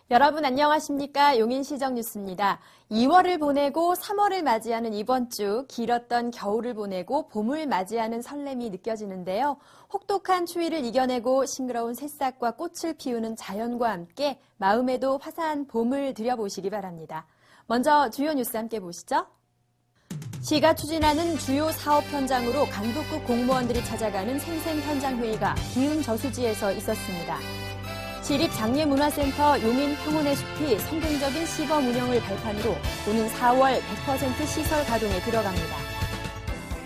여러분 안녕하십니까? 용인시정 뉴스입니다. 2월을 보내고 3월을 맞이하는 이번 주 길었던 겨울을 보내고 봄을 맞이하는 설렘이 느껴지는데요. 혹독한 추위를 이겨내고 싱그러운 새싹과 꽃을 피우는 자연과 함께 마음에도 화사한 봄을 들여보시기 바랍니다. 먼저 주요 뉴스 함께 보시죠. 시가 추진하는 주요 사업 현장으로 간북급 공무원들이 찾아가는 생생현장회의가 기흥저수지에서 있었습니다. 시립장례문화센터 용인평온의 숲이 성공적인 시범 운영을 발판으로 오는 4월 100% 시설 가동에 들어갑니다.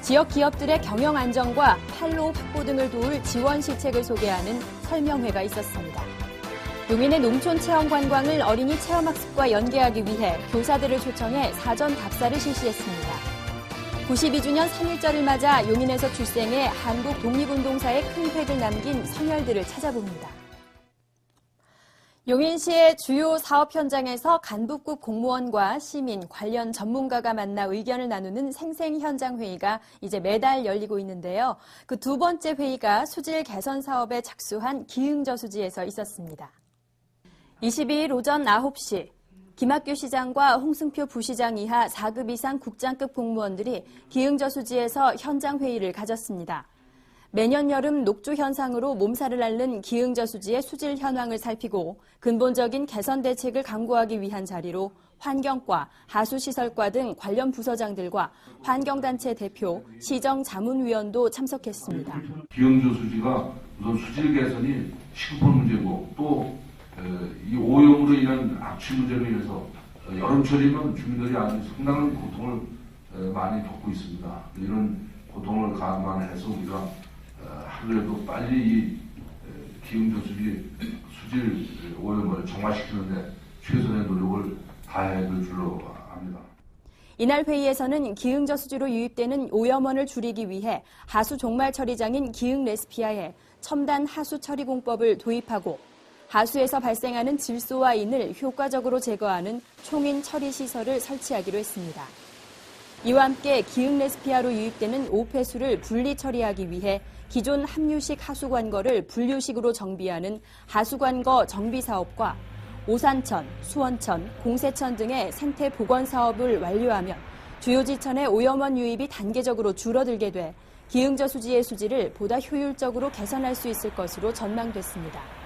지역 기업들의 경영 안정과 판로 확보 등을 도울 지원 시책을 소개하는 설명회가 있었습니다. 용인의 농촌 체험 관광을 어린이 체험학습과 연계하기 위해 교사들을 초청해 사전 답사를 실시했습니다. 92주년 3.1절을 맞아 용인에서 출생해 한국 독립운동사에 큰 획을 남긴 선열들을 찾아봅니다. 용인시의 주요 사업 현장에서 간북급 공무원과 시민, 관련 전문가가 만나 의견을 나누는 생생현장회의가 이제 매달 열리고 있는데요. 그 두 번째 회의가 수질 개선 사업에 착수한 기흥저수지에서 있었습니다. 22일 오전 9시 김학규 시장과 홍승표 부시장 이하 4급 이상 국장급 공무원들이 기흥저수지에서 현장회의를 가졌습니다. 매년 여름 녹조 현상으로 몸살을 앓는 기흥저수지의 수질 현황을 살피고 근본적인 개선 대책을 강구하기 위한 자리로 환경과 하수시설과 등 관련 부서장들과 환경단체 대표, 시정자문위원도 참석했습니다. 기흥저수지가 우선 수질 개선이 시급한 문제고 또 이 오염으로 인한 악취 문제로 인해서 여름철이면 주민들이 아주 상당한 고통을 많이 겪고 있습니다. 이런 고통을 감안해서 우리가 하루라도 빨리 이 기흥저수지 수질 오염을 정화시키는 데 최선의 노력을 다해야 될 줄로 압니다. 이날 회의에서는 기흥저수지로 유입되는 오염원을 줄이기 위해 하수 종말 처리장인 기흥레스피아에 첨단 하수 처리 공법을 도입하고 하수에서 발생하는 질소와 인을 효과적으로 제거하는 총인 처리 시설을 설치하기로 했습니다. 이와 함께 기흥레스피아로 유입되는 오폐수를 분리 처리하기 위해 기존 함유식 하수관거를 분류식으로 정비하는 하수관거 정비 사업과 오산천, 수원천, 공세천 등의 생태 보건 사업을 완료하면 주요 지천의 오염원 유입이 단계적으로 줄어들게 돼 기흥저수지의 수질을 보다 효율적으로 개선할 수 있을 것으로 전망됐습니다.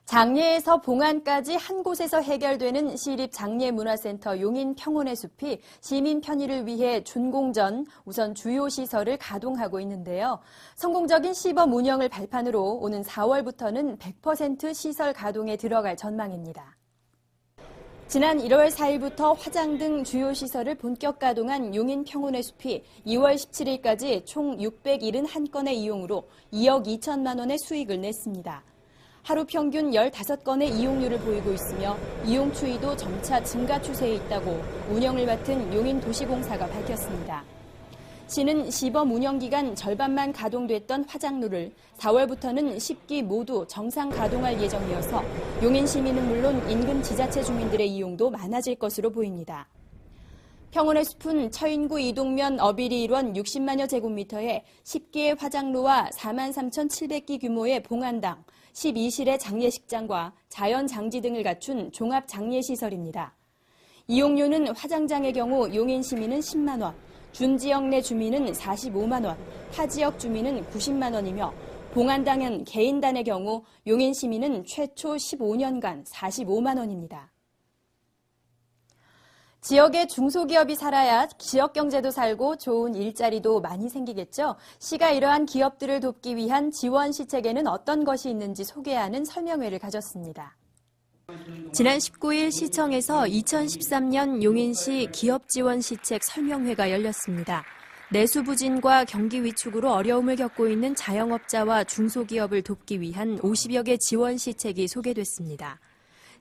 장례에서 봉안까지 한 곳에서 해결되는 시립장례문화센터 용인평온의 숲이 시민 편의를 위해 준공 전 우선 주요 시설을 가동하고 있는데요. 성공적인 시범 운영을 발판으로 오는 4월부터는 100% 시설 가동에 들어갈 전망입니다. 지난 1월 4일부터 화장 등 주요 시설을 본격 가동한 용인평온의 숲이 2월 17일까지 총 671건의 이용으로 2억 2천만 원의 수익을 냈습니다. 하루 평균 15건의 이용률을 보이고 있으며 이용 추이도 점차 증가 추세에 있다고 운영을 맡은 용인도시공사가 밝혔습니다. 시는 시범 운영 기간 절반만 가동됐던 화장로를 4월부터는 10기 모두 정상 가동할 예정이어서 용인 시민은 물론 인근 지자체 주민들의 이용도 많아질 것으로 보입니다. 평온의 숲은 처인구 이동면 어비리 일원 60만여 제곱미터에 10기의 화장로와 43,700기 규모의 봉안당, 12실의 장례식장과 자연장지 등을 갖춘 종합장례시설입니다. 이용료는 화장장의 경우 용인 시민은 10만 원, 준지역 내 주민은 45만 원, 타지역 주민은 90만 원이며 봉안당은 개인단의 경우 용인 시민은 최초 15년간 45만 원입니다. 지역에 중소기업이 살아야 지역 경제도 살고 좋은 일자리도 많이 생기겠죠. 시가 이러한 기업들을 돕기 위한 지원 시책에는 어떤 것이 있는지 소개하는 설명회를 가졌습니다. 지난 19일 시청에서 2013년 용인시 기업지원 시책 설명회가 열렸습니다. 내수 부진과 경기 위축으로 어려움을 겪고 있는 자영업자와 중소기업을 돕기 위한 50여 개 지원 시책이 소개됐습니다.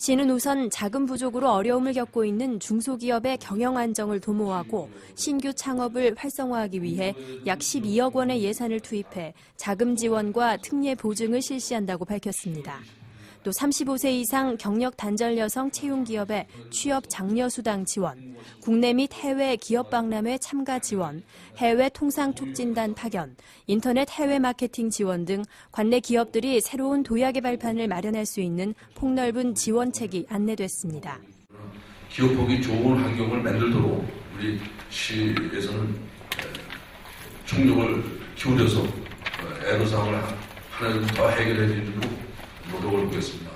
시는 우선 자금 부족으로 어려움을 겪고 있는 중소기업의 경영 안정을 도모하고 신규 창업을 활성화하기 위해 약 12억 원의 예산을 투입해 자금 지원과 특례 보증을 실시한다고 밝혔습니다. 또 35세 이상 경력 단절 여성 채용 기업의 취업 장려 수당 지원, 국내 및 해외 기업 박람회 참가 지원, 해외 통상 촉진단 파견, 인터넷 해외 마케팅 지원 등 관내 기업들이 새로운 도야 개발판을 마련할 수 있는 폭넓은 지원책이 안내됐습니다. 기업 보기 좋은 환경을 만들도록 우리 시에서는 총력을 기울여서 애로사항을 하나 더 해결해 드리도록 노력을 보겠습니다.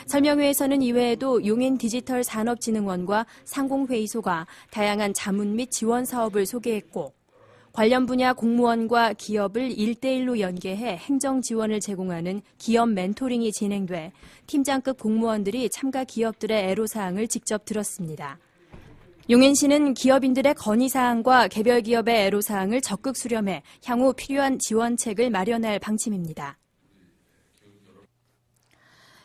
설명회에서는 이외에도 용인 디지털 산업진흥원과 상공회의소가 다양한 자문 및 지원 사업을 소개했고, 관련 분야 공무원과 기업을 1대1로 연계해 행정 지원을 제공하는 기업 멘토링이 진행돼 팀장급 공무원들이 참가 기업들의 애로사항을 직접 들었습니다. 용인시는 기업인들의 건의사항과 개별 기업의 애로사항을 적극 수렴해 향후 필요한 지원책을 마련할 방침입니다.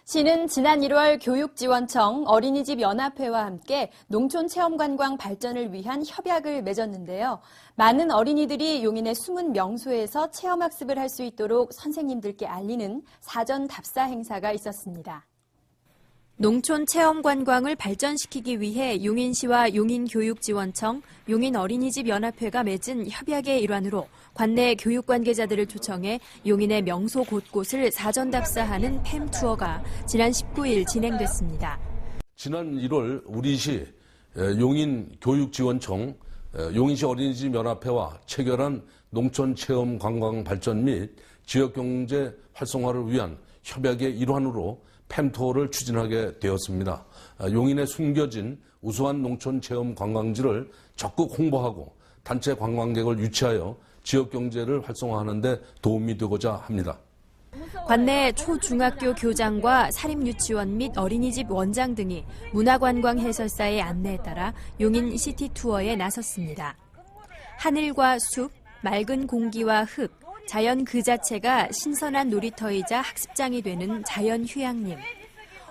시는 지난 1월 교육지원청 어린이집 연합회와 함께 농촌체험관광 발전을 위한 협약을 맺었는데요. 많은 어린이들이 용인의 숨은 명소에서 체험학습을 할 수 있도록 선생님들께 알리는 사전 답사 행사가 있었습니다. 농촌 체험 관광을 발전시키기 위해 용인시와 용인교육지원청, 용인어린이집연합회가 맺은 협약의 일환으로 관내 교육 관계자들을 초청해 용인의 명소 곳곳을 사전 답사하는 팸 투어가 지난 19일 진행됐습니다. 지난 1월 우리시 용인교육지원청, 용인시 어린이집연합회와 체결한 농촌 체험 관광 발전 및 지역경제 활성화를 위한 협약의 일환으로 팸투어를 추진하게 되었습니다. 용인에 숨겨진 우수한 농촌 체험 관광지를 적극 홍보하고 단체 관광객을 유치하여 지역 경제를 활성화하는 데 도움이 되고자 합니다. 관내 초중학교 교장과 사립유치원 및 어린이집 원장 등이 문화관광 해설사의 안내에 따라 용인 시티투어에 나섰습니다. 하늘과 숲, 맑은 공기와 흙, 자연 그 자체가 신선한 놀이터이자 학습장이 되는 자연휴양림.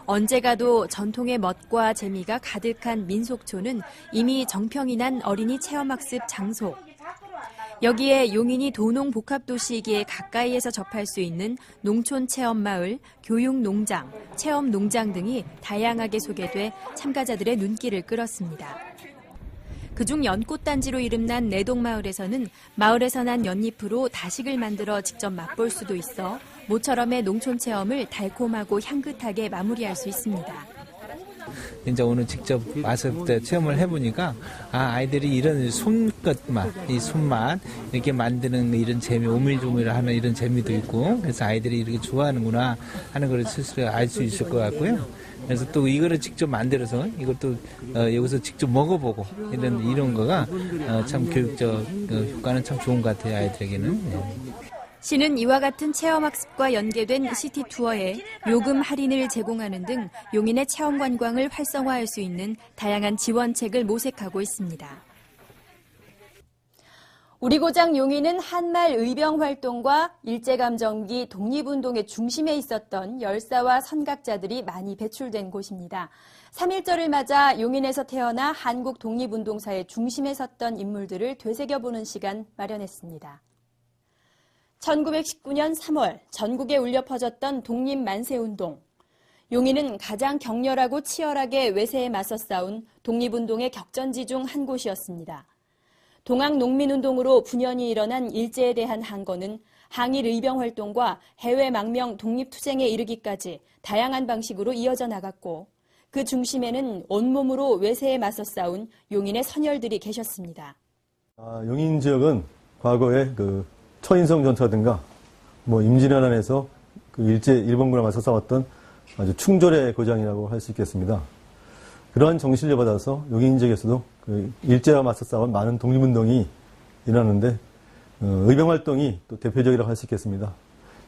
언제 가도 전통의 멋과 재미가 가득한 민속촌은 이미 정평이 난 어린이 체험학습 장소. 여기에 용인이 도농복합도시이기에 가까이에서 접할 수 있는 농촌체험마을, 교육농장, 체험농장 등이 다양하게 소개돼 참가자들의 눈길을 끌었습니다. 그중 연꽃단지로 이름난 내동마을에서는 마을에서 난 연잎으로 다식을 만들어 직접 맛볼 수도 있어 모처럼의 농촌 체험을 달콤하고 향긋하게 마무리할 수 있습니다. 이제 오늘 직접 와서 체험을 해보니까 아이들이 이런 손끝 맛, 이 손맛 이렇게 만드는 이런 재미, 오밀조밀하는 이런 재미도 있고 그래서 아이들이 이렇게 좋아하는구나 하는 걸 스스로 알 수 있을 것 같고요. 그래서 또 이거를 직접 만들어서 이것도 여기서 직접 먹어보고 이런 거가 참 교육적 효과는 참 좋은 것 같아요, 아이들에게는. 시는 이와 같은 체험학습과 연계된 시티투어에 요금 할인을 제공하는 등 용인의 체험관광을 활성화할 수 있는 다양한 지원책을 모색하고 있습니다. 우리 고장 용인은 한말 의병활동과 일제감정기 독립운동의 중심에 있었던 열사와 선각자들이 많이 배출된 곳입니다. 3.1절을 맞아 용인에서 태어나 한국 독립운동사의 중심에 섰던 인물들을 되새겨보는 시간 마련했습니다. 1919년 3월 전국에 울려 퍼졌던 독립만세운동. 용인은 가장 격렬하고 치열하게 외세에 맞서 싸운 독립운동의 격전지 중 한 곳이었습니다. 동학농민운동으로 분연이 일어난 일제에 대한 항거는 항일 의병활동과 해외 망명 독립투쟁에 이르기까지 다양한 방식으로 이어져 나갔고 그 중심에는 온몸으로 외세에 맞서 싸운 용인의 선열들이 계셨습니다. 용인 지역은 과거에 처인성 전투라든가 임진왜란에서 일본군과 맞서 싸웠던 아주 충절의 고장이라고 할 수 있겠습니다. 그러한 정신을 받아서 용인 지역에서도 일제와 맞서 싸운 많은 독립운동이 일어나는데 의병활동이 또 대표적이라고 할 수 있겠습니다.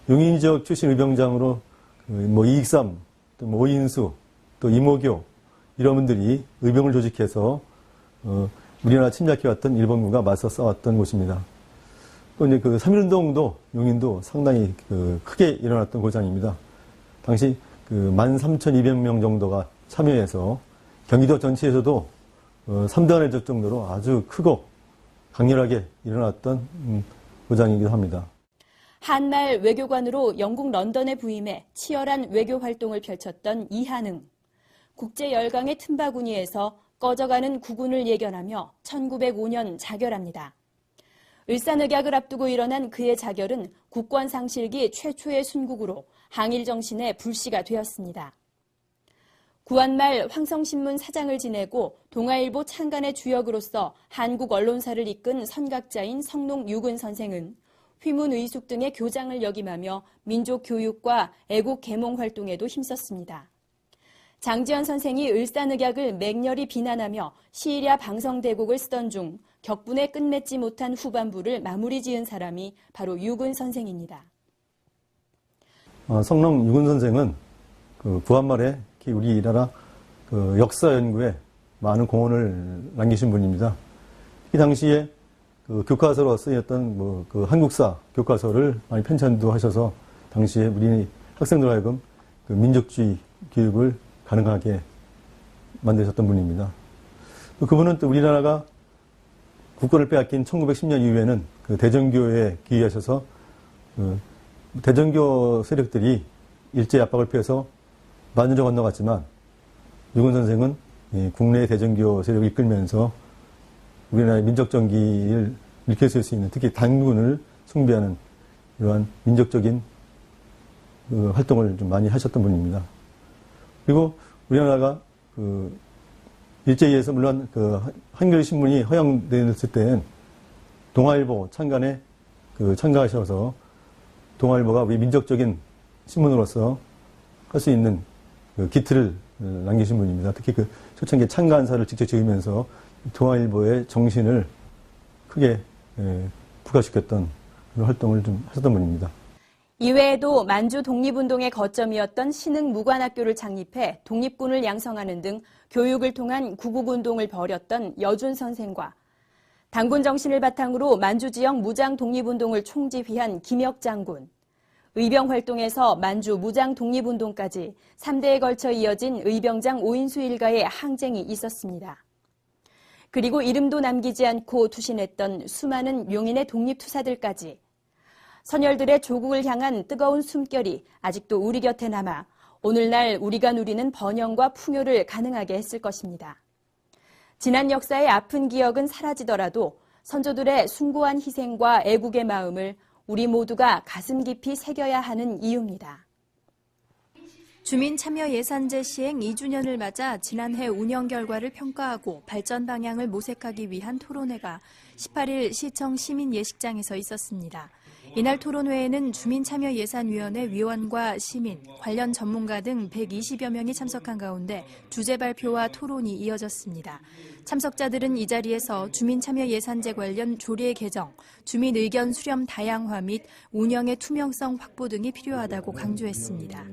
용인 지역 출신 의병장으로 이익삼, 또 오인수, 또 이모교 이런 분들이 의병을 조직해서 우리나라 침략해왔던 일본군과 맞서 싸웠던 곳입니다. 또 이제 3.1운동도 용인도 상당히 크게 일어났던 고장입니다. 당시 13,200명 정도가 참여해서 경기도 전체에서도 3등안을 줄 정도로 아주 크고 강렬하게 일어났던 고장이기도 합니다. 한말 외교관으로 영국 런던에 부임해 치열한 외교 활동을 펼쳤던 이한흥. 국제 열강의 틈바구니에서 꺼져가는 국운을 예견하며 1905년 자결합니다. 을사늑약을 앞두고 일어난 그의 자결은 국권 상실기 최초의 순국으로 항일 정신의 불씨가 되었습니다. 구한말 황성신문 사장을 지내고 동아일보 창간의 주역으로서 한국 언론사를 이끈 선각자인 성농 유근 선생은 휘문의숙 등의 교장을 역임하며 민족 교육과 애국 계몽 활동에도 힘썼습니다. 장지연 선생이 을사늑약을 맹렬히 비난하며 시일야 방성대곡을 쓰던 중 격분에 끝맺지 못한 후반부를 마무리 지은 사람이 바로 유근 선생입니다. 성농 유근 선생은 구한말에 우리나라 역사 연구에 많은 공헌을 남기신 분입니다. 이 당시에 교과서로 쓰였던 한국사 교과서를 많이 편찬도 하셔서 당시에 우리 학생들 하여금 민족주의 교육을 가능하게 만드셨던 분입니다. 또 그분은 또 우리나라가 국권을 빼앗긴 1910년 이후에는 대전교에 기여하셔서 대전교 세력들이 일제 압박을 피해서 만주를 건너갔지만 유근 선생은 국내 대전교 세력을 이끌면서 우리나라의 민족 정기를 일으킬 수 있는 특히 단군을 숭배하는 이러한 민족적인 활동을 좀 많이 하셨던 분입니다. 그리고 우리나라가 일제에 의해서 물론 한글 신문이 허용됐을 때는 동아일보 창간에 참가하셔서 동아일보가 우리 민족적인 신문으로서 할 수 있는 기틀을 남기신 분입니다. 특히 초창기 창간사를 직접 지으면서 동아일보의 정신을 크게 부각시켰던 그런 활동을 좀 하셨던 분입니다. 이외에도 만주 독립운동의 거점이었던 신흥무관학교를 창립해 독립군을 양성하는 등 교육을 통한 구국운동을 벌였던 여준 선생과 단군 정신을 바탕으로 만주 지역 무장 독립운동을 총지휘한 김혁 장군, 의병 활동에서 만주 무장 독립운동까지 3대에 걸쳐 이어진 의병장 오인수 일가의 항쟁이 있었습니다. 그리고 이름도 남기지 않고 투신했던 수많은 용인의 독립투사들까지 선열들의 조국을 향한 뜨거운 숨결이 아직도 우리 곁에 남아 오늘날 우리가 누리는 번영과 풍요를 가능하게 했을 것입니다. 지난 역사의 아픈 기억은 사라지더라도 선조들의 숭고한 희생과 애국의 마음을 우리 모두가 가슴 깊이 새겨야 하는 이유입니다. 주민참여예산제 시행 2주년을 맞아 지난해 운영 결과를 평가하고 발전 방향을 모색하기 위한 토론회가 18일 시청 시민예식장에서 있었습니다. 이날 토론회에는 주민참여예산위원회 위원과 시민, 관련 전문가 등 120여 명이 참석한 가운데 주제 발표와 토론이 이어졌습니다. 참석자들은 이 자리에서 주민참여예산제 관련 조례 개정, 주민 의견 수렴 다양화 및 운영의 투명성 확보 등이 필요하다고 강조했습니다.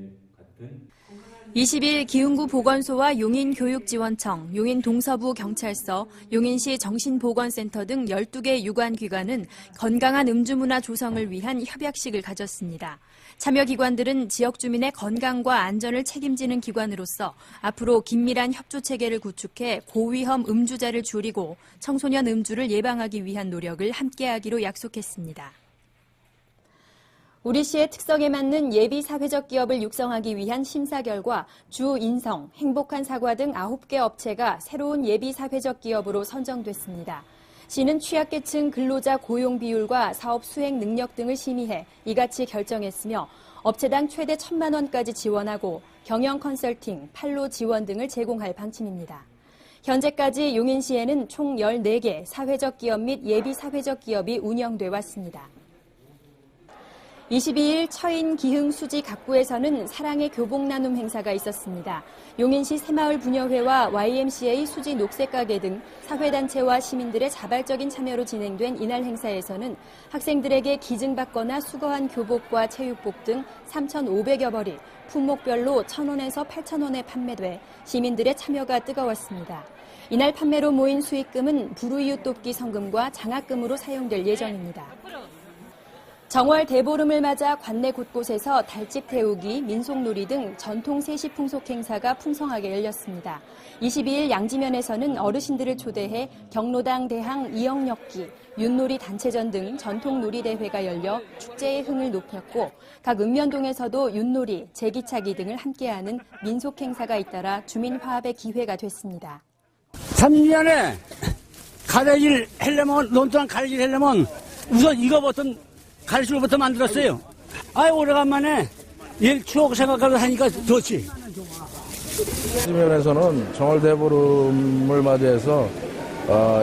20일 기흥구 보건소와 용인교육지원청, 용인동서부 경찰서, 용인시 정신보건센터 등 12개 유관기관은 건강한 음주문화 조성을 위한 협약식을 가졌습니다. 참여기관들은 지역 주민의 건강과 안전을 책임지는 기관으로서 앞으로 긴밀한 협조체계를 구축해 고위험 음주자를 줄이고 청소년 음주를 예방하기 위한 노력을 함께하기로 약속했습니다. 우리 시의 특성에 맞는 예비 사회적 기업을 육성하기 위한 심사 결과 주 인성, 행복한 사과 등 9개 업체가 새로운 예비 사회적 기업으로 선정됐습니다. 시는 취약계층 근로자 고용 비율과 사업 수행 능력 등을 심의해 이같이 결정했으며 업체당 최대 1,000만 원까지 지원하고 경영 컨설팅, 판로 지원 등을 제공할 방침입니다. 현재까지 용인시에는 총 14개 사회적 기업 및 예비 사회적 기업이 운영돼 왔습니다. 22일 처인 기흥 수지 각구에서는 사랑의 교복 나눔 행사가 있었습니다. 용인시 새마을 분여회와 YMCA 수지 녹색가게 등 사회단체와 시민들의 자발적인 참여로 진행된 이날 행사에서는 학생들에게 기증받거나 수거한 교복과 체육복 등 3,500여 벌이 품목별로 1,000원에서 8,000원에 판매돼 시민들의 참여가 뜨거웠습니다. 이날 판매로 모인 수익금은 불우이웃 돕기 성금과 장학금으로 사용될 예정입니다. 정월 대보름을 맞아 관내 곳곳에서 달집 태우기, 민속놀이 등 전통 세시풍속 행사가 풍성하게 열렸습니다. 22일 양지면에서는 어르신들을 초대해 경로당 대항 이영역기, 윷놀이 단체전 등 전통 놀이대회가 열려 축제의 흥을 높였고 각 읍면동에서도 윷놀이, 제기차기 등을 함께하는 민속 행사가 잇따라 주민 화합의 기회가 됐습니다. 30년에 가래질 하려면, 논두렁 가래질 하려면 우선 이거부터 가래줄부터 만들었어요. 오래간만에 옛 추억 생각하면서 하니까 좋지. 양지면에서는 정월 대보름을 맞이해서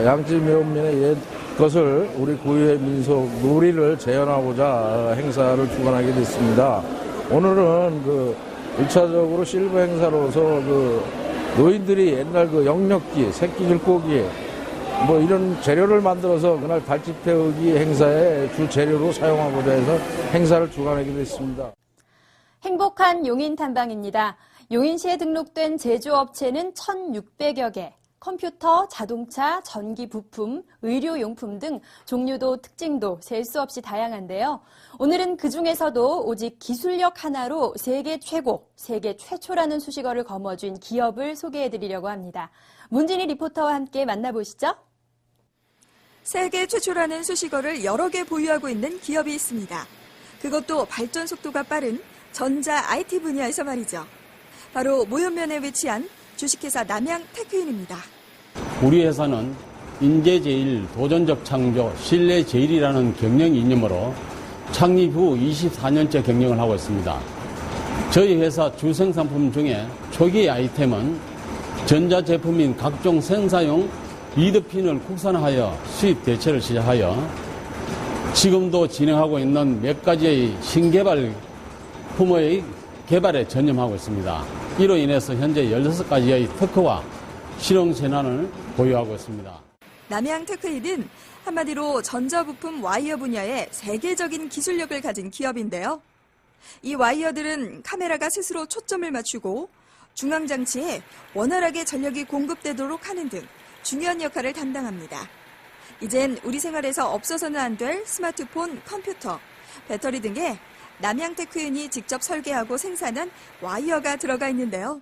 양지 묘민의 옛 것을 우리 고유의 민속 놀이를 재현하고자 행사를 주관하게 됐습니다. 오늘은 1차적으로 실버 행사로서 노인들이 옛날 영역기, 새끼줄꼬기 이런 재료를 만들어서 그날 달집 태우기 행사의 주 재료로 사용하고자 해서 행사를 주관하게 됐습니다. 행복한 용인 탐방입니다. 용인시에 등록된 제조업체는 1,600여 개. 컴퓨터, 자동차, 전기 부품, 의료용품 등 종류도 특징도 셀 수 없이 다양한데요. 오늘은 그중에서도 오직 기술력 하나로 세계 최고, 세계 최초라는 수식어를 거머쥔 기업을 소개해드리려고 합니다. 문진희 리포터와 함께 만나보시죠. 세계 최초라는 수식어를 여러 개 보유하고 있는 기업이 있습니다. 그것도 발전 속도가 빠른 전자 IT 분야에서 말이죠. 바로 모현면에 위치한 주식회사 남양테크인입니다. 우리 회사는 인재제일, 도전적 창조, 신뢰제일이라는 경영 이념으로 창립 후 24년째 경영을 하고 있습니다. 저희 회사 주생산품 중에 초기 아이템은 전자제품인 각종 생사용 리드핀을 국산화하여 수입 대체를 시작하여 지금도 진행하고 있는 몇 가지의 신개발 품의 개발에 전념하고 있습니다. 이로 인해서 현재 16가지의 특허와 실용 재난을 보유하고 있습니다. 남양테크인은 한마디로 전자부품 와이어 분야에 세계적인 기술력을 가진 기업인데요. 이 와이어들은 카메라가 스스로 초점을 맞추고 중앙장치에 원활하게 전력이 공급되도록 하는 등 중요한 역할을 담당합니다. 이젠 우리 생활에서 없어서는 안 될 스마트폰, 컴퓨터, 배터리 등에 남양테크인이 직접 설계하고 생산한 와이어가 들어가 있는데요.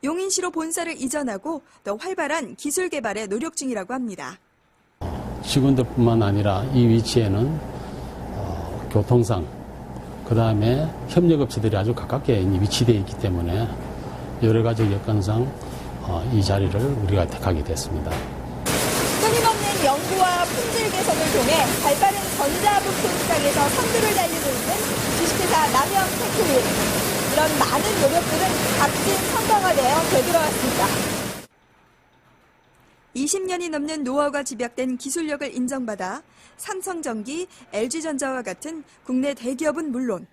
용인시로 본사를 이전하고 더 활발한 기술 개발에 노력 중이라고 합니다. 직원들뿐만 아니라 이 위치에는 교통상, 그 다음에 협력업체들이 아주 가깝게 위치되어 있기 때문에 여러 가지 여건상 이 자리를 우리가 택하게 됐습니다. 끊임없는 연구와 품질 개선을 통해 발빠른 전자부품 시장에서 선두를 달리고 있는 주식회사 남양테크인. 이런 많은 노력들은 값진 성과가 되어 되돌아왔습니다. 20년이 넘는 노하우가 집약된 기술력을 인정받아 삼성전기, LG전자와 같은 국내 대기업은 물론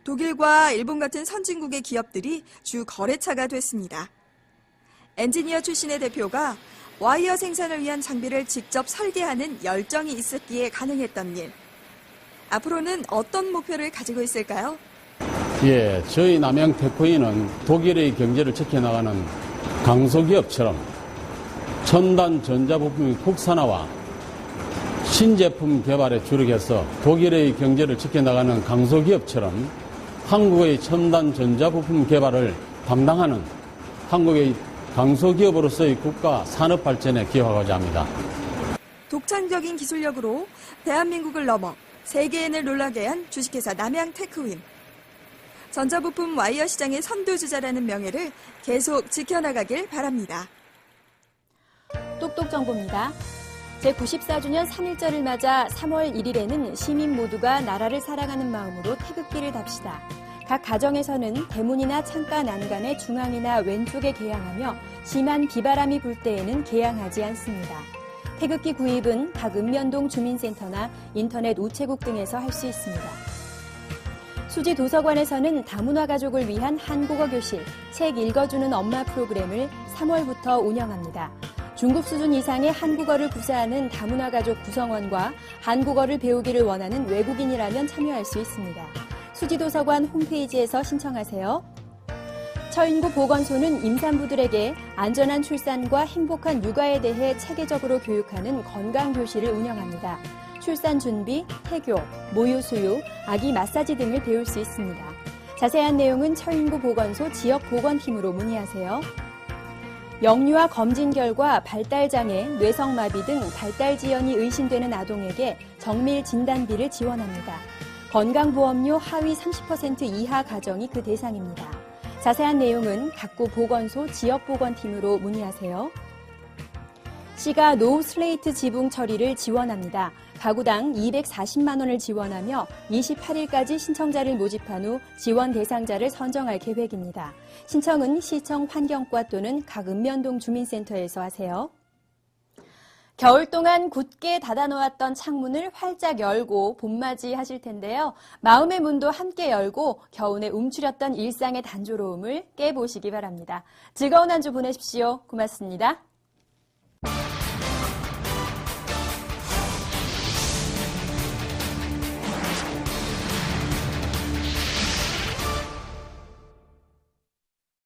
독일과 일본 같은 선진국의 기업들이 주 거래처가 됐습니다. 엔지니어 출신의 대표가 와이어 생산을 위한 장비를 직접 설계하는 열정이 있었기에 가능했던 일. 앞으로는 어떤 목표를 가지고 있을까요? 저희 남양테크인은 독일의 경제를 지켜나가는 강소기업처럼 첨단 전자부품 국산화와 신제품 개발에 주력해서 독일의 경제를 지켜나가는 강소기업처럼 한국의 첨단 전자부품 개발을 담당하는 한국의 강소기업으로서의 국가 산업 발전에 기여하고자 합니다. 독창적인 기술력으로 대한민국을 넘어 세계인을 놀라게 한 주식회사 남양테크인. 전자부품 와이어 시장의 선두주자라는 명예를 계속 지켜나가길 바랍니다. 똑똑 정보입니다. 제94주년 3.1절을 맞아 3월 1일에는 시민 모두가 나라를 사랑하는 마음으로 태극기를 답시다. 각 가정에서는 대문이나 창가 난간의 중앙이나 왼쪽에 개양하며 심한 비바람이 불 때에는 개양하지 않습니다. 태극기 구입은 각 읍면동 주민센터나 인터넷 우체국 등에서 할 수 있습니다. 수지 도서관에서는 다문화 가족을 위한 한국어 교실, 책 읽어주는 엄마 프로그램을 3월부터 운영합니다. 중급 수준 이상의 한국어를 구사하는 다문화 가족 구성원과 한국어를 배우기를 원하는 외국인이라면 참여할 수 있습니다. 수지도서관 홈페이지에서 신청하세요. 처인구 보건소는 임산부들에게 안전한 출산과 행복한 육아에 대해 체계적으로 교육하는 건강교실을 운영합니다. 출산 준비, 태교, 모유 수유, 아기 마사지 등을 배울 수 있습니다. 자세한 내용은 처인구 보건소 지역보건팀으로 문의하세요. 영유아 검진 결과 발달장애, 뇌성마비 등 발달지연이 의심되는 아동에게 정밀 진단비를 지원합니다. 건강보험료 하위 30% 이하 가정이 그 대상입니다. 자세한 내용은 각구 보건소 지역보건팀으로 문의하세요. 시가 노후 슬레이트 지붕 처리를 지원합니다. 가구당 240만 원을 지원하며 28일까지 신청자를 모집한 후 지원 대상자를 선정할 계획입니다. 신청은 시청 환경과 또는 각 읍면동 주민센터에서 하세요. 겨울 동안 굳게 닫아놓았던 창문을 활짝 열고 봄맞이 하실 텐데요. 마음의 문도 함께 열고 겨우내 움츠렸던 일상의 단조로움을 깨보시기 바랍니다. 즐거운 한 주 보내십시오. 고맙습니다.